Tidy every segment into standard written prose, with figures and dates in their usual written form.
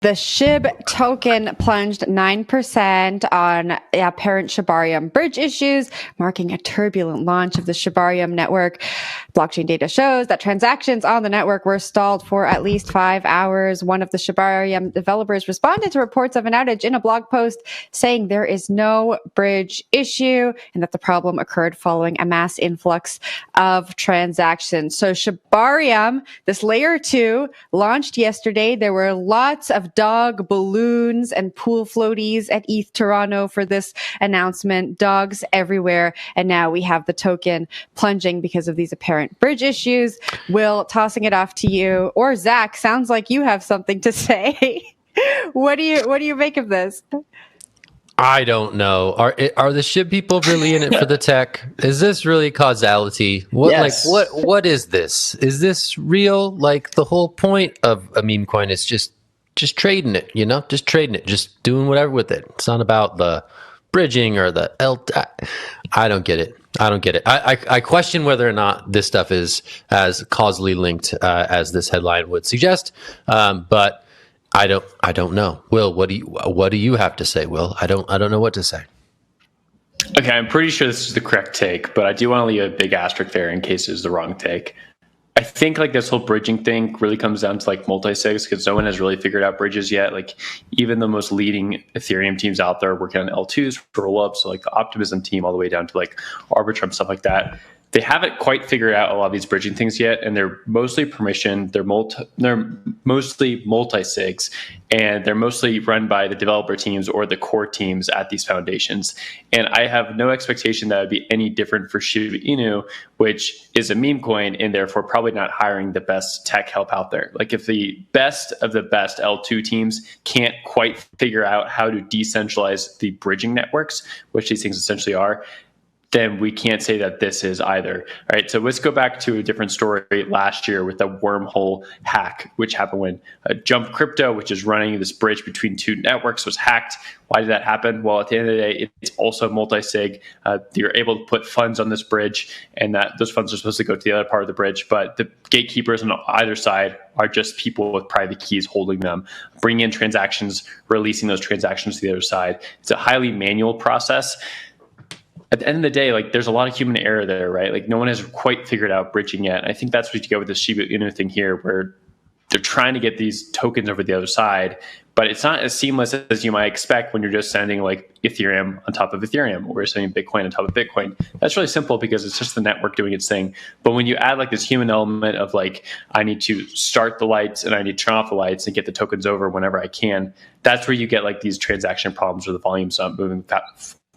The SHIB token plunged 9% on apparent Shibarium bridge issues, marking a turbulent launch of the Shibarium network. Blockchain data shows that transactions on the network were stalled for at least 5 hours. One of the Shibarium developers responded to reports of an outage in a blog post saying there is no bridge issue and that the problem occurred following a mass influx of transactions. So Shibarium, this layer 2, launched yesterday. There were lots of dog balloons and pool floaties at ETH Toronto for this announcement. Dogs everywhere. And now we have the token plunging because of these apparent bridge issues. Will, tossing it off to you, or Zach, sounds like you have something to say. What do you make of this? I don't know. Are the SHIB people really in it for the tech? Is this really causality? Yes. What is this? Is this real? Like, the whole point of a meme coin is just trading it, just trading it, just doing whatever with it. It's not about the bridging or the I don't get it. I question whether or not this stuff is as causally linked as this headline would suggest. But I don't know. Will, what do you have to say, Will? I don't know what to say. Okay, I'm pretty sure this is the correct take, but I do want to leave a big asterisk there in case it's the wrong take. I think this whole bridging thing really comes down to multi-sigs, because no one has really figured out bridges yet. Even the most leading Ethereum teams out there working on L2s for rollups, so the Optimism team all the way down to Arbitrum, stuff like that. They haven't quite figured out a lot of these bridging things yet, and they're mostly permissioned. They're mostly multi-sigs, and they're mostly run by the developer teams or the core teams at these foundations. And I have no expectation that would be any different for Shiba Inu, which is a meme coin, and therefore probably not hiring the best tech help out there. If the best of the best L2 teams can't quite figure out how to decentralize the bridging networks, which these things essentially are, then we can't say that this is either. All right, so let's go back to a different story last year with the wormhole hack, which happened when Jump Crypto, which is running this bridge between two networks, was hacked. Why did that happen? Well, at the end of the day, it's also multi-sig. You're able to put funds on this bridge, and that those funds are supposed to go to the other part of the bridge, but the gatekeepers on either side are just people with private keys holding them, bringing in transactions, releasing those transactions to the other side. It's a highly manual process. At the end of the day, there's a lot of human error there, right? No one has quite figured out bridging yet. I think that's what you get with the Shiba Inu thing here, where they're trying to get these tokens over the other side, but it's not as seamless as you might expect when you're just sending Ethereum on top of Ethereum, or sending Bitcoin on top of Bitcoin. That's really simple because it's just the network doing its thing. But when you add this human element of I need to start the lights and I need to turn off the lights and get the tokens over whenever I can, that's where you get these transaction problems where the volume's not moving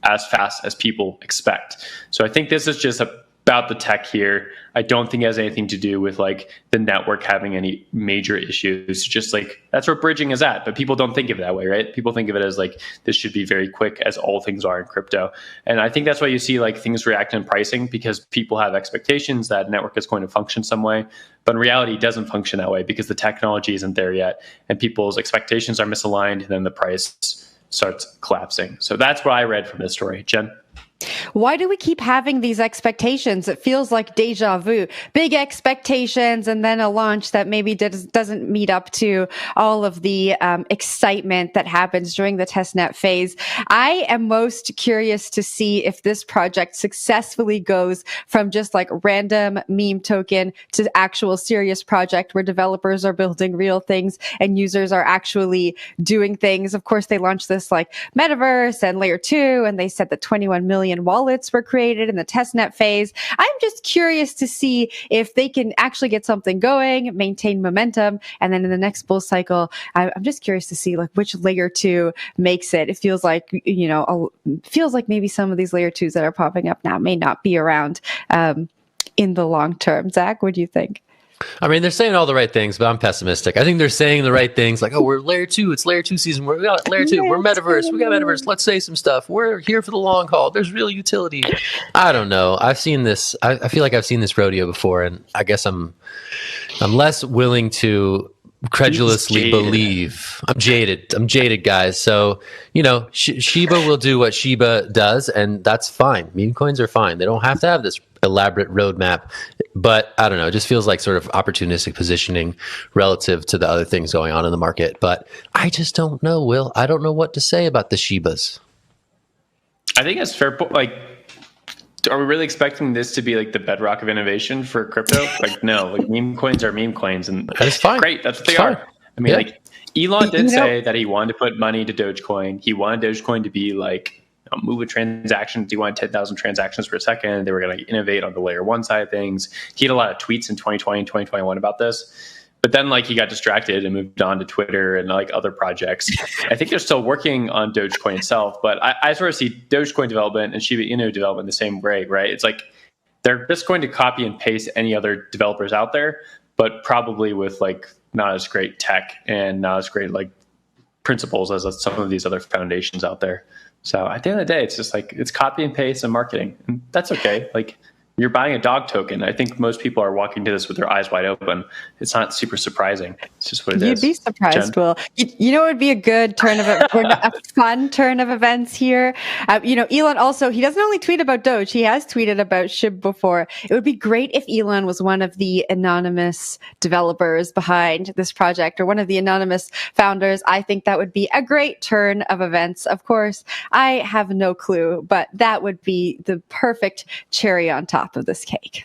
as fast as people expect. So I think this is just about the tech here. I don't think it has anything to do with the network having any major issues. Just that's where bridging is at. But people don't think of it that way, right? People think of it as this should be very quick, as all things are in crypto. And I think that's why you see things react in pricing, because people have expectations that network is going to function some way. But in reality, it doesn't function that way because the technology isn't there yet, and people's expectations are misaligned, and then the price starts collapsing. So that's what I read from this story. Jen? Why do we keep having these expectations? It feels like deja vu. Big expectations and then a launch that maybe doesn't meet up to all of the excitement that happens during the testnet phase. I am most curious to see if this project successfully goes from just random meme token to actual serious project where developers are building real things and users are actually doing things. Of course, they launched this metaverse and layer 2, and they said that 21 million wallets were created in the testnet phase. I'm just curious to see if they can actually get something going, maintain momentum, and then in the next bull cycle, I'm just curious to see which layer 2 makes it. It feels feels like maybe some of these layer 2s that are popping up now may not be around in the long term. Zach, what do you think? I mean, they're saying all the right things, but I'm pessimistic. I think they're saying the right things, we're layer 2, it's layer 2 season, we got layer 2, we're metaverse, we got metaverse, let's say some stuff, we're here for the long haul, there's real utility. I don't know. I've seen this, I feel like I've seen this rodeo before, and I guess I'm less willing to credulously believe. I'm jaded, guys. So, Shiba will do what Shiba does, and that's fine. Meme coins are fine. They don't have to have this elaborate roadmap. But I don't know, it just feels like sort of opportunistic positioning relative to the other things going on in the market. But I just don't know, Will. I don't know what to say about the Shibas. I think it's fair. Like, are we really expecting this to be like the bedrock of innovation for crypto? Like, no. Like, meme coins are meme coins, and that's fine. Great, that's what they are. I mean, like, Elon did say that he wanted to put money to Dogecoin. He wanted Dogecoin to be like moving transactions. He wanted 10,000 transactions per second. They were going to innovate on the layer one side of things. He had a lot of tweets in 2020 and 2021 about this. But then, like, he got distracted and moved on to Twitter and like other projects. I think they're still working on Dogecoin itself, but I sort of see Dogecoin development and Shiba Inu development the same way, right? It's like they're just going to copy and paste any other developers out there, but probably with like not as great tech and not as great like principles as some of these other foundations out there. So at the end of the day, it's just like it's copy and paste and marketing, and that's okay. Like, you're buying a dog token. I think most people are walking to this with their eyes wide open. It's not super surprising. It's just what it is. You'd be surprised, Jen? Will. You know, it would be a good turn of a fun turn of events here. Elon also, he doesn't only tweet about Doge. He has tweeted about SHIB before. It would be great if Elon was one of the anonymous developers behind this project or one of the anonymous founders. I think that would be a great turn of events. Of course, I have no clue, but that would be the perfect cherry on top of this cake.